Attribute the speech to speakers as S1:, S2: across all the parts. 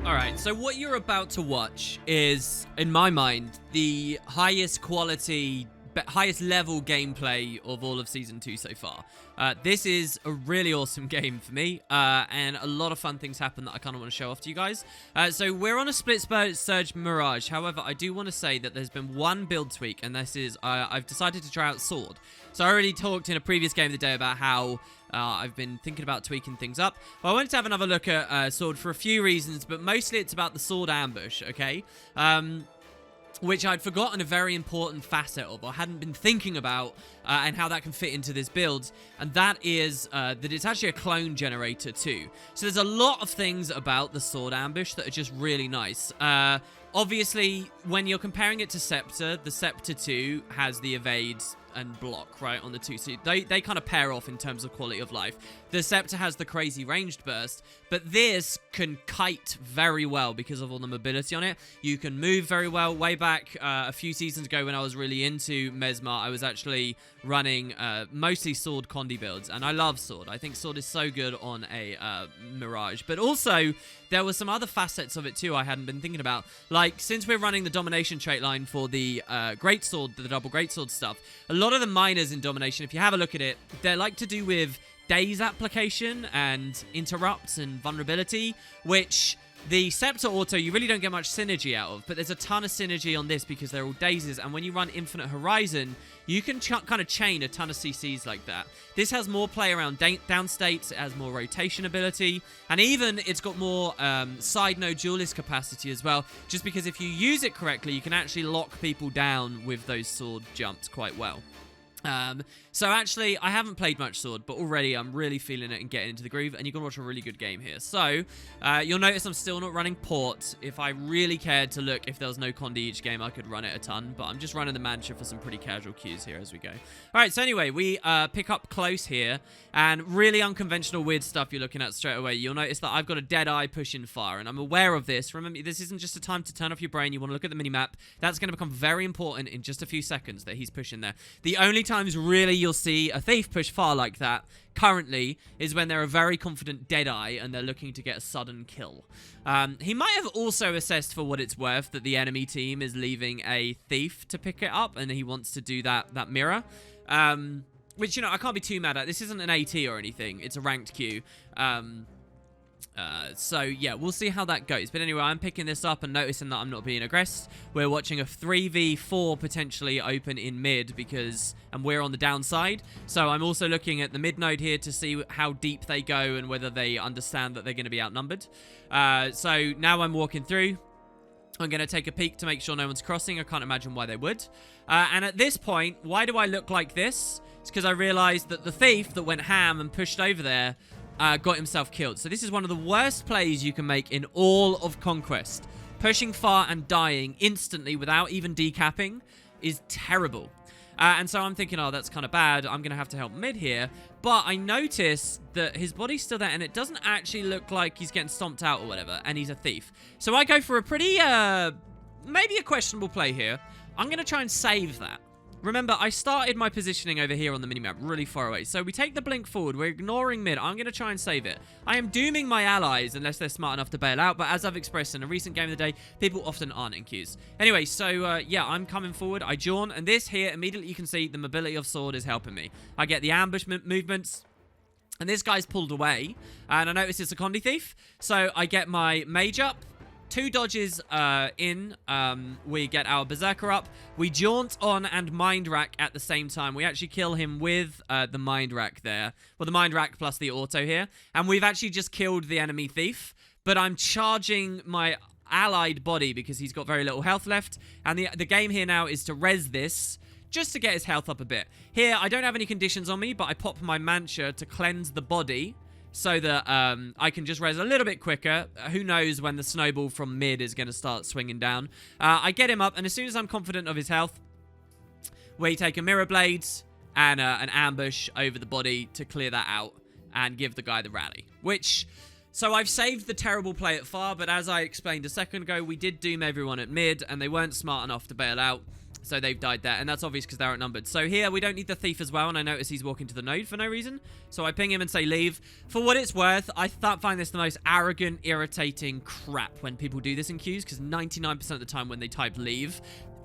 S1: Alright, so what you're about to watch is, in my mind, the highest quality, highest level gameplay of all of Season 2 so far. This is a really awesome game for me, and a lot of fun things happen that I kind of want to show off to you guys. So we're on a split surge Mirage. However, I do want to say that there's been one build tweak, and this is, I've decided to try out Sword. So I already talked in a previous game of the day about how I've been thinking about tweaking things up. Well, I wanted to have another look at Sword for a few reasons, but mostly it's about the Sword ambush, okay? Which I'd forgotten a very important facet of, or hadn't been thinking about, and how that can fit into this build, and that is that it's actually a clone generator too. So there's a lot of things about the Sword ambush that are just really nice. Obviously, when you're comparing it to Scepter, the Scepter 2 has the evade and block, right, on the two. So they kind of pair off in terms of quality of life. The Scepter has the crazy ranged burst, but this can kite very well because of all the mobility on it. You can move very well. Way back a few seasons ago when I was really into Mesmer, I was actually running mostly Sword Condi builds, and I love Sword. I think Sword is so good on a Mirage. But also, there were some other facets of it too I hadn't been thinking about. Like, since we're running the Domination trait line for the Greatsword, the double Greatsword stuff, a lot of the minors in Domination, if you have a look at it, they're like to do with daze application and interrupts and vulnerability, which the Scepter auto you really don't get much synergy out of, but there's a ton of synergy on this because they're all dazes, and when you run Infinite Horizon, you can kind of chain a ton of CCs like that. This has more play around down states, it has more rotation ability, and even it's got more side node duelist capacity as well, just because if you use it correctly, you can actually lock people down with those sword jumps quite well. So actually, I haven't played much Sword, but already I'm really feeling it and getting into the groove, and you're going to watch a really good game here. So, you'll notice I'm still not running Port. If I really cared to look if there was no Condi each game, I could run it a ton, but I'm just running the Mancha for some pretty casual queues here as we go. Alright, so anyway, we pick up close here, and really unconventional weird stuff you're looking at straight away. You'll notice that I've got a Deadeye pushing fire, and I'm aware of this. Remember, this isn't just a time to turn off your brain. You want to look at the minimap. That's going to become very important in just a few seconds that he's pushing there. The only times really you'll see a Thief push far like that currently is when they're a very confident Deadeye and they're looking to get a sudden kill. He might have also assessed, for what it's worth, that the enemy team is leaving a Thief to pick it up, and he wants to do that mirror. Which, you know, I can't be too mad at. This isn't an AT or anything. It's a ranked queue. So, yeah, we'll see how that goes. But anyway, I'm picking this up and noticing that I'm not being aggressed. We're watching a 3v4 potentially open in mid and we're on the downside. So I'm also looking at the mid node here to see how deep they go and whether they understand that they're going to be outnumbered. So now I'm walking through. I'm going to take a peek to make sure no one's crossing. I can't imagine why they would. And at this point, why do I look like this? It's because I realized that the Thief that went ham and pushed over there got himself killed. So this is one of the worst plays you can make in all of Conquest. Pushing far and dying instantly without even decapping is terrible. And so I'm thinking, oh, that's kind of bad. I'm going to have to help mid here. But I notice that his body's still there, and it doesn't actually look like he's getting stomped out or whatever, and he's a Thief. So I go for a pretty, maybe a questionable play here. I'm going to try and save that. Remember, I started my positioning over here on the minimap really far away. So we take the blink forward. We're ignoring mid. I'm going to try and save it. I am dooming my allies unless they're smart enough to bail out. But as I've expressed in a recent game of the day, people often aren't in queues. Anyway, so yeah, I'm coming forward. I jawn. And this here, immediately you can see the mobility of Sword is helping me. I get the ambush movements. And this guy's pulled away. And I notice it's a Condi Thief. So I get my mage up. 2 dodges in, we get our Berserker up, we jaunt on and Mind Rack at the same time. We actually kill him with the Mind Rack there. Well, the Mind Rack plus the auto here. And we've actually just killed the enemy Thief, but I'm charging my allied body because he's got very little health left. And the game here now is to res this, just to get his health up a bit. Here, I don't have any conditions on me, but I pop my Mancha to cleanse the body, so that I can just res a little bit quicker. Who knows when the snowball from mid is going to start swinging down. I get him up, and as soon as I'm confident of his health, we take a Mirror Blade and an ambush over the body to clear that out and give the guy the rally. So I've saved the terrible play at far, but as I explained a second ago, we did doom everyone at mid, and they weren't smart enough to bail out. So they've died there, and that's obvious because they're outnumbered. So here, we don't need the thief as well, and I notice he's walking to the node for no reason. So I ping him and say leave. For what it's worth, I find this the most arrogant, irritating crap when people do this in queues, because 99% of the time when they type leave,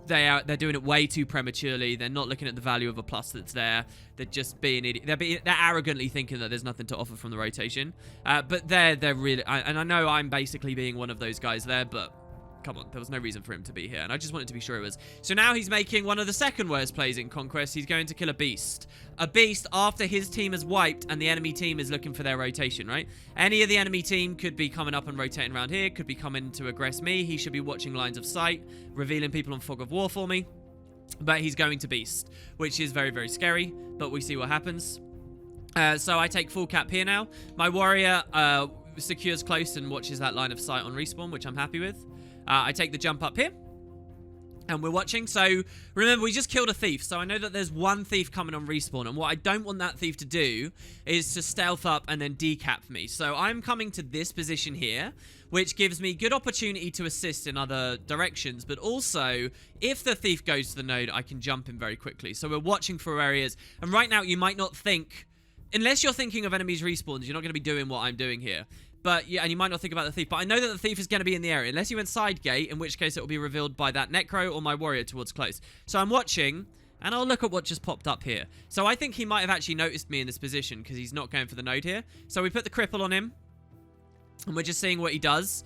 S1: they're doing it way too prematurely. They're not looking at the value of a plus that's there. They're just being idiot. They're arrogantly thinking that there's nothing to offer from the rotation. But they're really... and I know I'm basically being one of those guys there, but... come on, there was no reason for him to be here, and I just wanted to be sure it was. So now he's making one of the second worst plays in Conquest. He's going to kill a beast. A beast after his team has wiped and the enemy team is looking for their rotation, right? Any of the enemy team could be coming up and rotating around here, could be coming to aggress me. He should be watching lines of sight, revealing people on Fog of War for me. But he's going to beast, which is very, very scary, but we see what happens. So I take full cap here now. My warrior secures close and watches that line of sight on respawn, which I'm happy with. I take the jump up here, and we're watching. So, remember, we just killed a thief, so I know that there's one thief coming on respawn, and what I don't want that thief to do is to stealth up and then decap me. So, I'm coming to this position here, which gives me good opportunity to assist in other directions, but also, if the thief goes to the node, I can jump him very quickly. So, we're watching for areas, and right now, you might not think... unless you're thinking of enemies' respawns, you're not going to be doing what I'm doing here. But, yeah, and you might not think about the thief. But I know that the thief is going to be in the area. Unless he went side gate, in which case it will be revealed by that necro or my warrior towards close. So I'm watching, and I'll look at what just popped up here. So I think he might have actually noticed me in this position because he's not going for the node here. So we put the cripple on him, and we're just seeing what he does.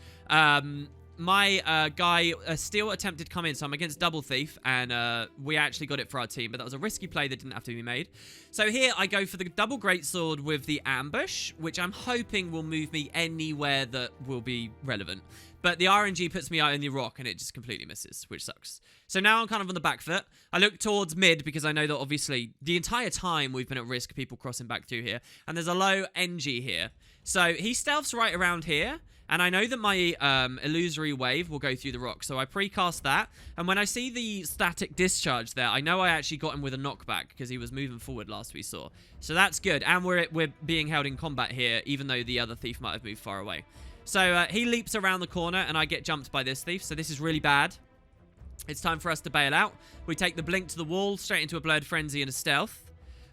S1: My guy still attempted to come in, so I'm against double thief, and we actually got it for our team, but that was a risky play that didn't have to be made. So here I go for the double greatsword with the ambush, which I'm hoping will move me anywhere that will be relevant. But the RNG puts me out in the rock, and it just completely misses, which sucks. So now I'm kind of on the back foot. I look towards mid, because I know that obviously the entire time we've been at risk of people crossing back through here, and there's a low NG here. So he stealths right around here, and I know that my illusory wave will go through the rock, so I precast that. And when I see the static discharge there, I know I actually got him with a knockback because he was moving forward last we saw. So that's good, and we're being held in combat here, even though the other thief might have moved far away. So he leaps around the corner, and I get jumped by this thief, so this is really bad. It's time for us to bail out. We take the blink to the wall, straight into a blurred frenzy and a stealth.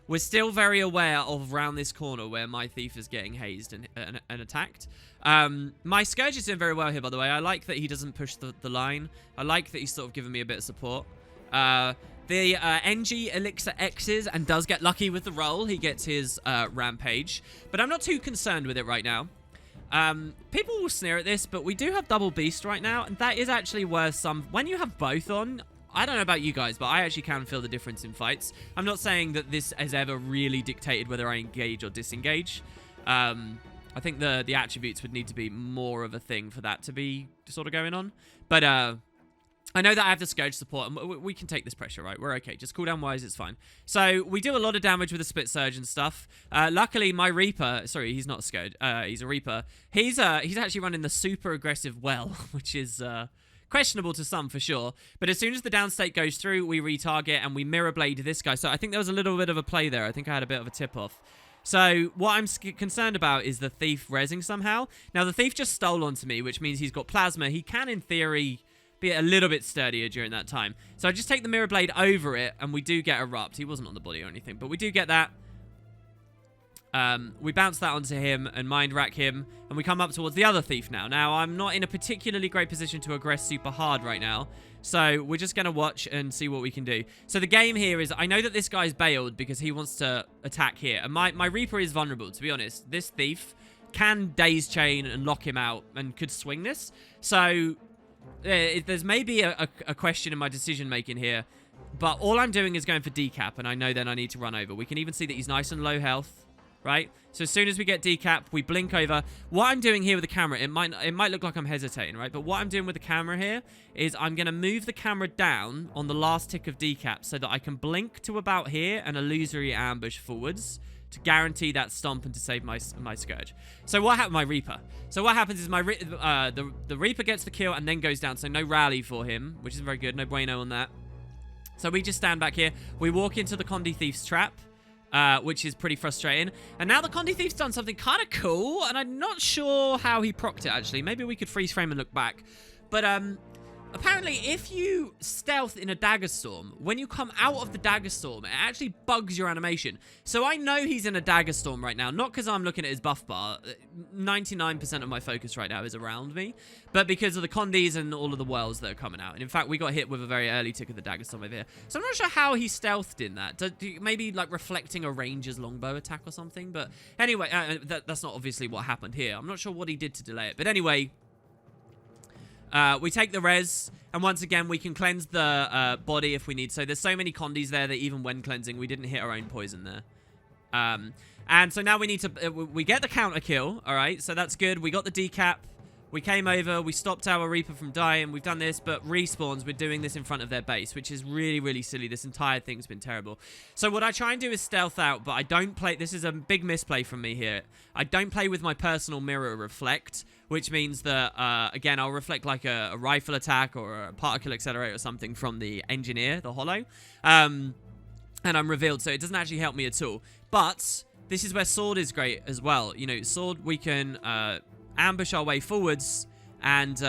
S1: We're still very aware of around this corner where my thief is getting hazed and attacked. My Scourge is doing very well here, by the way. I like that he doesn't push the line. I like that he's sort of giving me a bit of support. The NG Elixir X's and does get lucky with the roll. He gets his rampage. But I'm not too concerned with it right now. People will sneer at this, but we do have double beast right now, and that is actually worth some... when you have both on... I don't know about you guys, but I actually can feel the difference in fights. I'm not saying that this has ever really dictated whether I engage or disengage. I think the attributes would need to be more of a thing for that to be sort of going on. But I know that I have the Scourge support, and we can take this pressure, right? We're okay. Just cooldown-wise, it's fine. So we do a lot of damage with the Split Surge and stuff. Luckily, my Reaper... sorry, he's not a Scourge. He's a Reaper. He's actually running the super aggressive well, which is... questionable to some, for sure. But as soon as the downstate goes through, we retarget and we mirror blade this guy. So I think there was a little bit of a play there. I think I had a bit of a tip-off. So what I'm concerned about is the thief rezzing somehow. Now, the thief just stole onto me, which means he's got plasma. He can, in theory, be a little bit sturdier during that time. So I just take the mirror blade over it, and we do get erupt. He wasn't on the body or anything, but we do get that. We bounce that onto him and mind rack him, and we come up towards the other thief now. Now, I'm not in a particularly great position to aggress super hard right now, so we're just going to watch and see what we can do. So the game here is, I know that this guy's bailed because he wants to attack here, and my Reaper is vulnerable, to be honest. This thief can daze chain and lock him out and could swing this. So there's maybe a question in my decision making here, but all I'm doing is going for decap, and I know then I need to run over. We can even see that he's nice and low health. Right? So as soon as we get decap, we blink over. What I'm doing here with the camera, it might look like I'm hesitating, right? But what I'm doing with the camera here is I'm going to move the camera down on the last tick of decap so that I can blink to about here and illusory ambush forwards to guarantee that stomp and to save my Scourge. So what happened? My Reaper. So what happens is the Reaper gets the kill and then goes down. So no rally for him, which isn't very good. No bueno on that. So we just stand back here. We walk into the Condi Thief's trap. Which is pretty frustrating. And now the Condi Thief's done something kind of cool, and I'm not sure how he procced it, actually. Maybe we could freeze frame and look back. But apparently, if you stealth in a dagger storm, when you come out of the dagger storm, it actually bugs your animation. So I know he's in a dagger storm right now, not because I'm looking at his buff bar. 99% of my focus right now is around me, but because of the condies and all of the wells that are coming out. And in fact, we got hit with a very early tick of the dagger storm over here. So I'm not sure how he stealthed in that. Maybe like reflecting a ranger's longbow attack or something. But anyway, that's not obviously what happened here. I'm not sure what he did to delay it. But anyway, we take the res, and once again, we can cleanse the body if we need. So there's so many condies there that even when cleansing, we didn't hit our own poison there. And so now we need to, we get the counter kill, all right? So that's good. We got the decap. We came over, we stopped our Reaper from dying, we've done this, but respawns, we're doing this in front of their base, which is really, really silly. This entire thing's been terrible. So what I try and do is stealth out, but I don't play, this is a big misplay from me here. I don't play with my personal mirror reflect, which means that, again, I'll reflect like a rifle attack or a particle accelerator or something from the engineer, the holo, and I'm revealed, so it doesn't actually help me at all. But this is where sword is great as well. You know, sword, we can ambush our way forwards, and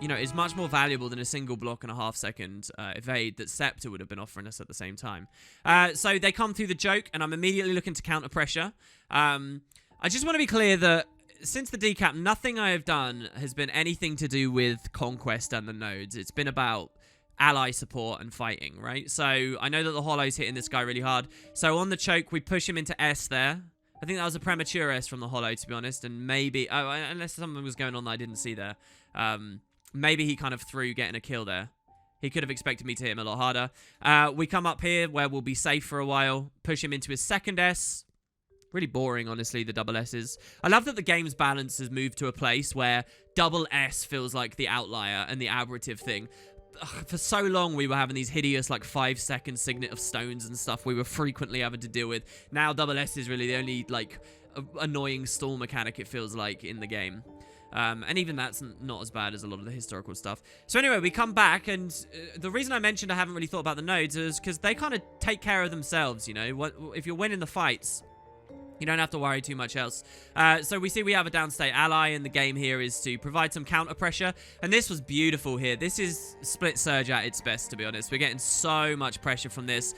S1: you know, is much more valuable than a single block and a half-second evade that Scepter would have been offering us at the same time. So they come through the joke, and I'm immediately looking to counter pressure. I just want to be clear that since the decap, nothing I have done has been anything to do with conquest and the nodes. It's been about ally support and fighting, right? So I know that the holo's hitting this guy really hard. So on the choke, we push him into S there. I think that was a premature S from the holo, to be honest, and maybe, unless something was going on that I didn't see there, maybe he kind of threw getting a kill there. He could have expected me to hit him a lot harder. We come up here where we'll be safe for a while, push him into his second S. Really boring, honestly, the double S's. I love that the game's balance has moved to a place where double S feels like the outlier and the aberrative thing. For so long, we were having these hideous, like, 5-second signet of stones and stuff we were frequently having to deal with. Now, double S is really the only, like, annoying stall mechanic, it feels like, in the game. And even that's not as bad as a lot of the historical stuff. So anyway, we come back, and the reason I mentioned I haven't really thought about the nodes is because they kind of take care of themselves, you know? If you're winning the fights, you don't have to worry too much else. So we see we have a downstate ally, and the game here is to provide some counter pressure. And this was beautiful here. This is split surge at its best, to be honest. We're getting so much pressure from this.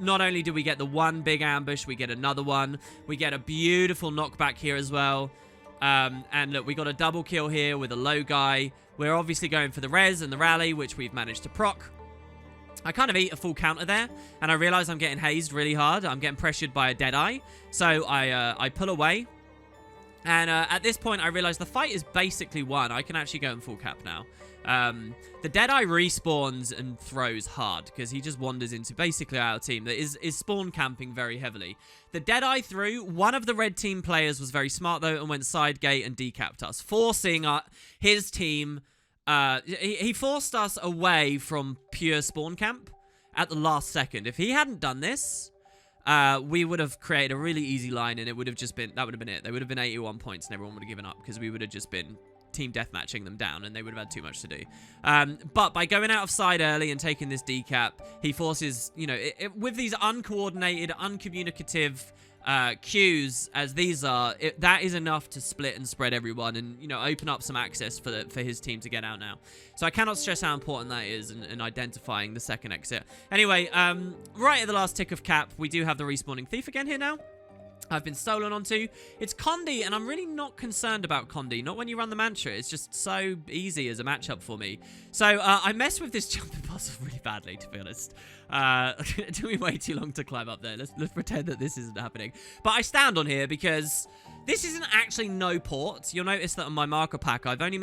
S1: Not only do we get the one big ambush, we get another one. We get a beautiful knockback here as well. And look, we got a double kill here with a low guy. We're obviously going for the res and the rally, which we've managed to proc. I kind of eat a full counter there, and I realize I'm getting hazed really hard. I'm getting pressured by a Deadeye, so I pull away. And at this point, I realize the fight is basically won. I can actually go in full cap now. The Deadeye respawns and throws hard, because he just wanders into basically our team that is spawn camping very heavily. The Deadeye threw. One of the red team players was very smart, though, and went side gate and decapped us, forcing his team... he forced us away from pure spawn camp at the last second. If he hadn't done this, we would have created a really easy line, and it would have just been, that would have been it. They would have been 81 points, and everyone would have given up, because we would have just been team deathmatching them down, and they would have had too much to do. But by going out of side early and taking this decap, he forces, you know, with these uncoordinated, uncommunicative queues as these are, that is enough to split and spread everyone, and, you know, open up some access for his team to get out now. So I cannot stress how important that is in identifying the second exit. Anyway, right at the last tick of cap, we do have the respawning thief again here now. I've been stolen onto. It's Condi, and I'm really not concerned about Condi. Not when you run the mantra. It's just so easy as a matchup for me. So I messed with this jumping puzzle really badly, to be honest. It took me way too long to climb up there. Let's pretend that this isn't happening. But I stand on here because this isn't actually no port. You'll notice that on my marker pack, I've only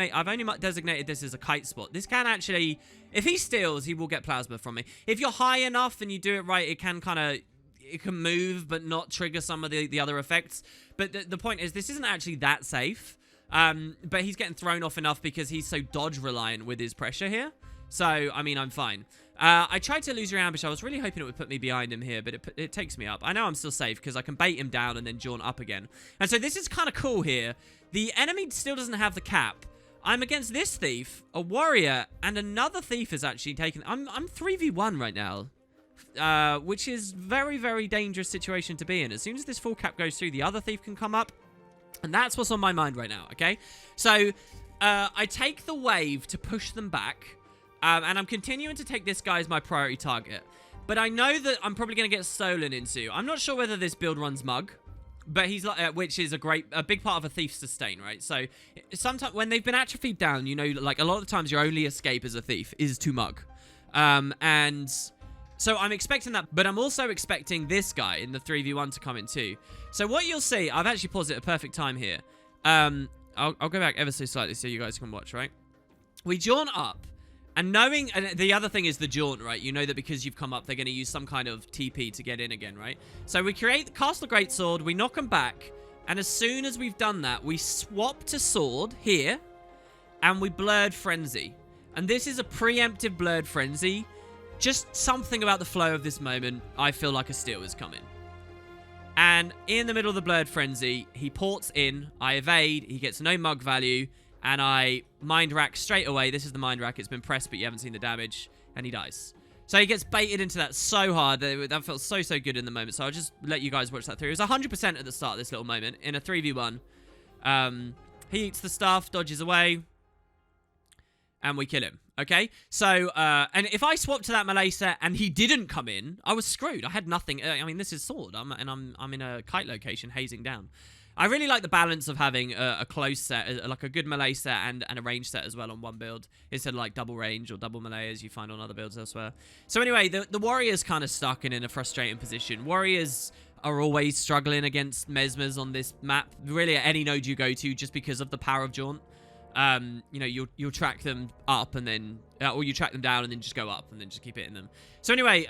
S1: designated this as a kite spot. This can actually, if he steals, he will get plasma from me. If you're high enough and you do it right, it can kind of... It can move, but not trigger some of the other effects. But the point is, this isn't actually that safe. But he's getting thrown off enough because he's so dodge reliant with his pressure here. So, I mean, I'm fine. I tried to lose your ambush. I was really hoping it would put me behind him here, but it takes me up. I know I'm still safe because I can bait him down and then jaunt up again. And so this is kind of cool here. The enemy still doesn't have the cap. I'm against this thief, a warrior, and another thief is actually taken. I'm 3v1 right now. Which is very, very dangerous situation to be in. As soon as this full cap goes through, the other thief can come up. And that's what's on my mind right now, okay? So, I take the wave to push them back. And I'm continuing to take this guy as my priority target. But I know that I'm probably going to get stolen into. I'm not sure whether this build runs Mug. But he's like, which is a big part of a thief's sustain, right? So sometimes when they've been atrophied down, you know, like a lot of the times your only escape as a thief is to Mug. And so I'm expecting that, but I'm also expecting this guy in the 3v1 to come in too. So what you'll see, I've actually paused it at a perfect time here. I'll go back ever so slightly so you guys can watch, right? We jaunt up, and the other thing is the jaunt, right? You know that because you've come up, they're going to use some kind of TP to get in again, right? So we cast the Greatsword, we knock them back, and as soon as we've done that, we swap to sword here, and we Blurred Frenzy. And this is a preemptive Blurred Frenzy. Just something about the flow of this moment, I feel like a steal is coming. And in the middle of the Blurred Frenzy, he ports in, I evade, he gets no Mug value, and I Mind Rack straight away. This is the Mind Rack. It's been pressed, but you haven't seen the damage. And he dies. So he gets baited into that so hard. That felt so good in the moment. So I'll just let you guys watch that through. It was 100% at the start of this little moment. In a 3v1. He eats the stuff, dodges away. And we kill him. Okay? So, and if I swapped to that melee set and he didn't come in, I was screwed. I had nothing. I mean, this is sword. I'm in a kite location, hazing down. I really like the balance of having a close set, like a good melee set and a range set as well on one build, instead of like double range or double melee as you find on other builds elsewhere. So anyway, the Warrior's kind of stuck and in a frustrating position. Warriors are always struggling against Mesmers on this map, really at any node you go to, just because of the power of Jaunt. You know, you'll track them up and then, or you track them down and then just go up and then just keep hitting them. So anyway,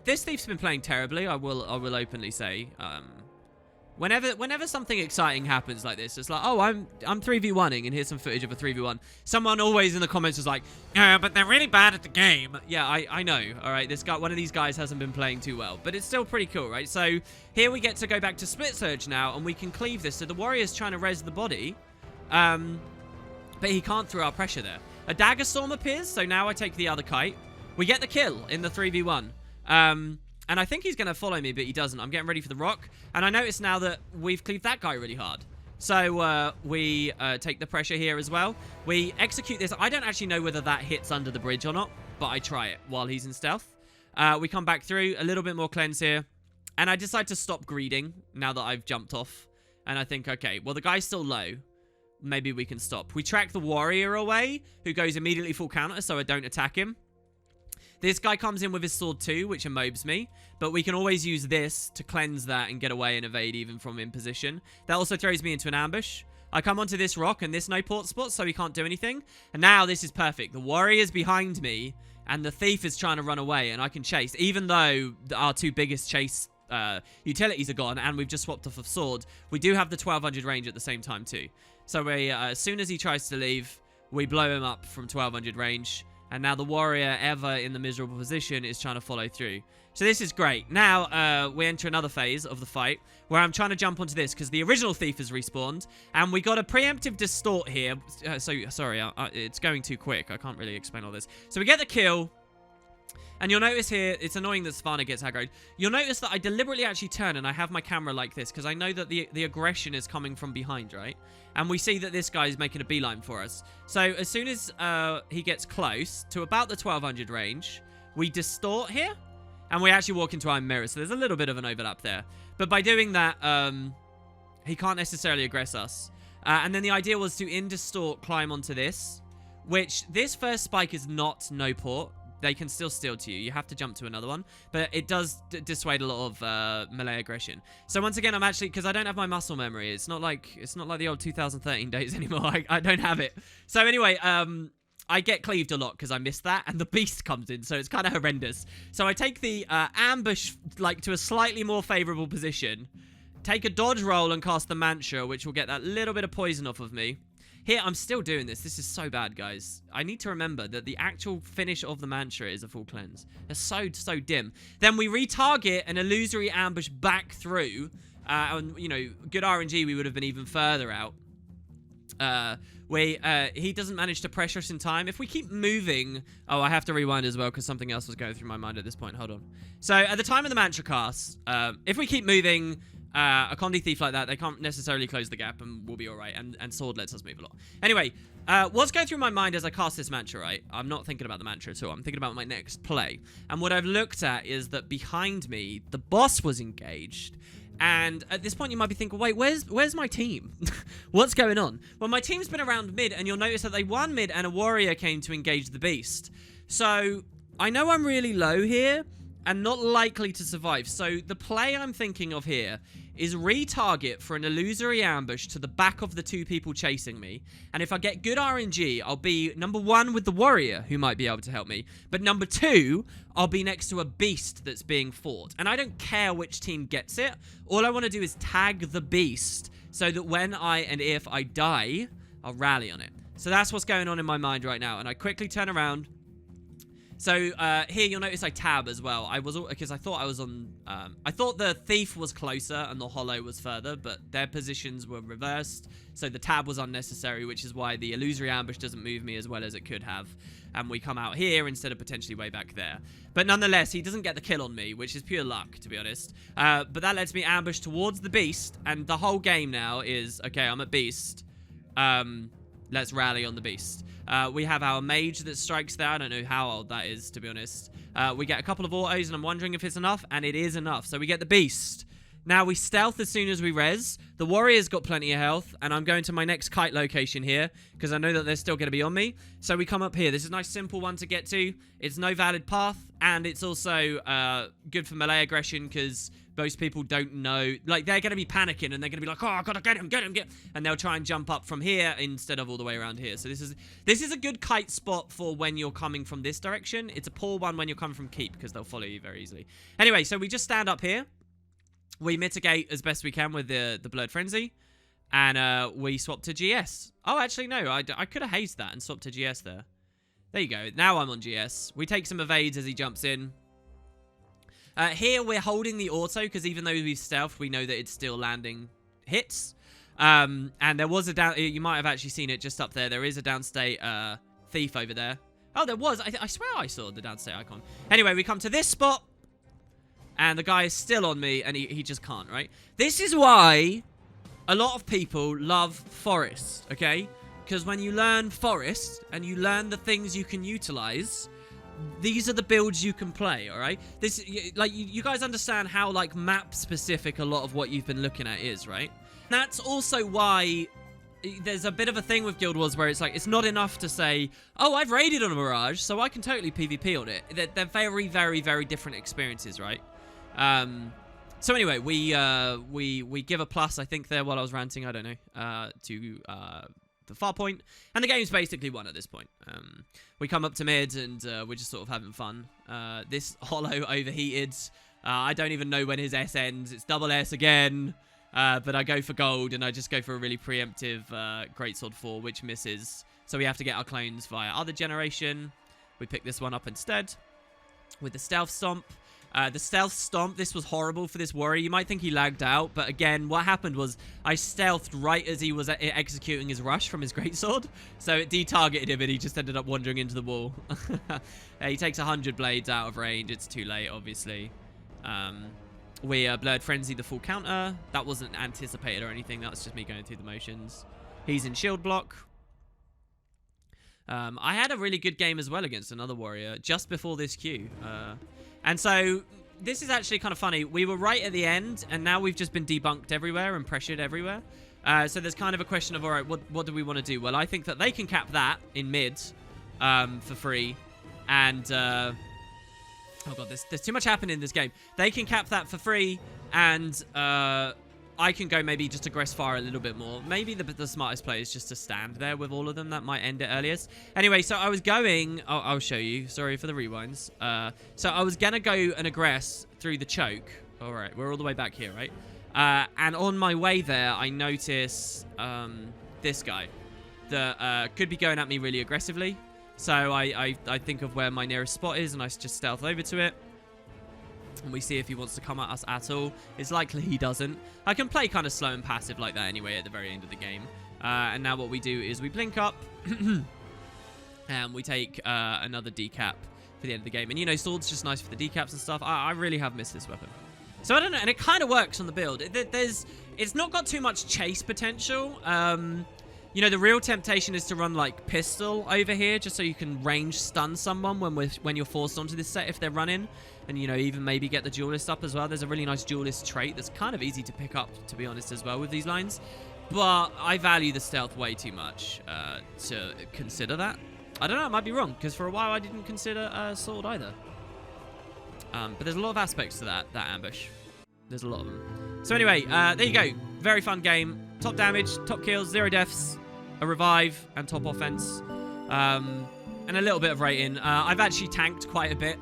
S1: this thief's been playing terribly, I will openly say. Whenever something exciting happens like this, it's like, oh, I'm 3v1ing, and here's some footage of a 3v1. Someone always in the comments is like, yeah, but they're really bad at the game. Yeah, I know. All right, one of these guys hasn't been playing too well, but it's still pretty cool, right? So here we get to go back to Split Surge now, and we can cleave this. So the Warrior's trying to res the body, but he can't through our pressure there. A Dagger Storm appears, so now I take the other kite. We get the kill in the 3v1. And I think he's going to follow me, but he doesn't. I'm getting ready for the rock. And I notice now that we've cleaved that guy really hard. So we take the pressure here as well. We execute this. I don't actually know whether that hits under the bridge or not, but I try it while he's in stealth. We come back through. A little bit more cleanse here. And I decide to stop greeding now that I've jumped off. And I think, okay, well, the guy's still low. Maybe we can stop. We track the Warrior away, who goes immediately full counter, so I don't attack him. This guy comes in with his sword too, which immobes me. But we can always use this to cleanse that and get away and evade even from in position. That also throws me into an ambush. I come onto this rock and this no port spot, so he can't do anything. And now this is perfect. The Warrior's behind me, and the Thief is trying to run away, and I can chase. Even though our two biggest chase utilities are gone, and we've just swapped off of sword, we do have the 1200 range at the same time too. So as soon as he tries to leave, we blow him up from 1200 range. And now the Warrior, ever in the miserable position, is trying to follow through. So this is great. Now, we enter another phase of the fight, where I'm trying to jump onto this, because the original Thief has respawned. And we got a preemptive Distort here. Sorry, it's going too quick. I can't really explain all this. So we get the kill. And you'll notice here, it's annoying that Svanna gets aggroed. You'll notice that I deliberately actually turn and I have my camera like this, because I know that the aggression is coming from behind, right? And we see that this guy is making a beeline for us. So as soon as he gets close to about the 1200 range, we distort here, and we actually walk into Iron Mirror. So there's a little bit of an overlap there. But by doing that, he can't necessarily aggress us. And then the idea was to in distort climb onto this, which this first spike is not no port. They can still steal to you. You have to jump to another one. But it does dissuade a lot of melee aggression. So once again, I'm actually... Because I don't have my muscle memory. It's not like the old 2013 days anymore. I don't have it. So anyway, I get cleaved a lot because I missed that. And the beast comes in. So it's kind of horrendous. So I take the ambush like to a slightly more favorable position. Take a dodge roll and cast the Mantra, which will get that little bit of poison off of me. Here, I'm still doing this. This is so bad, guys. I need to remember that the actual finish of the Mantra is a full cleanse. It's so dim. Then we retarget an illusory ambush back through. And, you know, good RNG, we would have been even further out. He doesn't manage to pressure us in time. If we keep moving... Oh, I have to rewind as well because something else was going through my mind at this point. Hold on. So, at the time of the Mantra cast, if we keep moving... A Condi Thief like that, they can't necessarily close the gap, and we'll be alright. And Sword lets us move a lot. Anyway, what's going through my mind as I cast this mantra, right? I'm not thinking about the mantra at all. I'm thinking about my next play. And what I've looked at is that behind me, the boss was engaged. And at this point, you might be thinking, wait, where's my team? What's going on? Well, my team's been around mid, and you'll notice that they won mid, and a warrior came to engage the beast. So, I know I'm really low here, and not likely to survive. So the play I'm thinking of here is retarget for an illusory ambush to the back of the two people chasing me. And if I get good RNG, I'll be number 1 with the warrior who might be able to help me. But number 2, I'll be next to a beast that's being fought. And I don't care which team gets it. All I want to do is tag the beast so that when and if I die, I'll rally on it. So that's what's going on in my mind right now. And I quickly turn around. So, here you'll notice I tab as well. Because I thought I was on, I thought the thief was closer and the hollow was further, but their positions were reversed. So the tab was unnecessary, which is why the illusory ambush doesn't move me as well as it could have. And we come out here instead of potentially way back there. But nonetheless, he doesn't get the kill on me, which is pure luck, to be honest. But that lets me ambush towards the beast. And the whole game now is, okay, I'm at beast. Let's rally on the beast. We have our mage that strikes there. I don't know how old that is, to be honest. We get a couple of autos, and I'm wondering if it's enough, and it is enough. So we get the beast. Now, we stealth as soon as we res. The warrior's got plenty of health, and I'm going to my next kite location here, because I know that they're still going to be on me. So we come up here. This is a nice, simple one to get to. It's no valid path, and it's also good for melee aggression, because most people don't know. Like, they're going to be panicking, and they're going to be like, oh, I gotta get him. And they'll try and jump up from here instead of all the way around here. So this is a good kite spot for when you're coming from this direction. It's a poor one when you're coming from keep, because they'll follow you very easily. Anyway, so we just stand up here. We mitigate as best we can with the Blurred Frenzy. And we swap to GS. Oh, actually, no. I could have hazed that and swapped to GS there. There you go. Now I'm on GS. We take some evades as he jumps in. Here, we're holding the auto, because even though we've stealthed, we know that it's still landing hits. And there was a down... You might have actually seen it just up there. There is a downstate thief over there. Oh, there was. I swear I saw the downstate icon. Anyway, we come to this spot. And the guy is still on me, and he just can't, right? This is why a lot of people love Forest, okay? Because when you learn Forest, and you learn the things you can utilize... These are the builds you can play, all right? This, like, you guys understand how, like, map-specific a lot of what you've been looking at is, right? That's also why there's a bit of a thing with Guild Wars where it's like, it's not enough to say, oh, I've raided on a Mirage, so I can totally PvP on it. They're very, very, very different experiences, right? So anyway, we give a plus, I think, there while I was ranting, I don't know, to the far point, and the game's basically won at this point. We come up to mid, and we're just sort of having fun. This hollow overheated. I don't even know when his S ends. It's double S again, but I go for gold, and I just go for a really preemptive Greatsword 4, which misses. So we have to get our clones via other generation. We pick this one up instead with the stealth stomp. The stealth stomp, this was horrible for this warrior. You might think he lagged out, but again, what happened was I stealthed right as he was executing his rush from his greatsword, so it detargeted him and he just ended up wandering into the wall. He takes 100 blades out of range. It's too late, obviously. We Blurred Frenzy the full counter. That wasn't anticipated or anything. That was just me going through the motions. He's in shield block. I had a really good game as well against another warrior just before this queue. And so, this is actually kind of funny. We were right at the end, and now we've just been debunked everywhere and pressured everywhere. So there's kind of a question of, all right, what do we want to do? Well, I think that they can cap that in mid for free. And, oh god, there's too much happening in this game. They can cap that for free, and I can go maybe just aggress fire a little bit more. Maybe the smartest play is just to stand there with all of them. That might end it earliest. Anyway, so I was going... I'll show you. Sorry for the rewinds. So I was going to go and aggress through the choke. All right, we're all the way back here, right? And on my way there, I notice this guy that could be going at me really aggressively. So I think of where my nearest spot is, and I just stealth over to it. And we see if he wants to come at us at all. It's likely he doesn't. I can play kind of slow and passive like that anyway at the very end of the game. And now what we do is we blink up. And we take another decap for the end of the game. And, you know, sword's just nice for the decaps and stuff. I really have missed this weapon. So I don't know, and it kind of works on the build. It's not got too much chase potential. You know, the real temptation is to run like pistol over here, just so you can range stun someone when you're forced onto this set if they're running, and you know, even maybe get the duelist up as well. There's a really nice duelist trait that's kind of easy to pick up, to be honest, as well with these lines. But I value the stealth way too much to consider that. I don't know, I might be wrong, because for a while I didn't consider sword either. But there's a lot of aspects to that ambush. There's a lot of them. So anyway, there you go. Very fun game. Top damage, top kills, 0 deaths, a revive, and top offense. And a little bit of rating. I've actually tanked quite a bit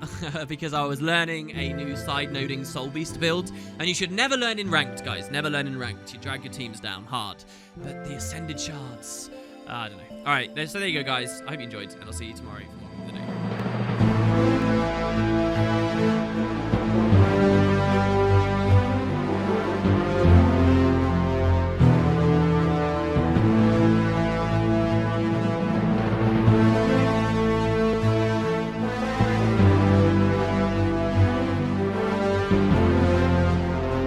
S1: because I was learning a new side-noding Soul Beast build. And you should never learn in ranked, guys. Never learn in ranked. You drag your teams down hard. But the Ascended Shards... I don't know. Alright, so there you go, guys. I hope you enjoyed, and I'll see you tomorrow for more of the day.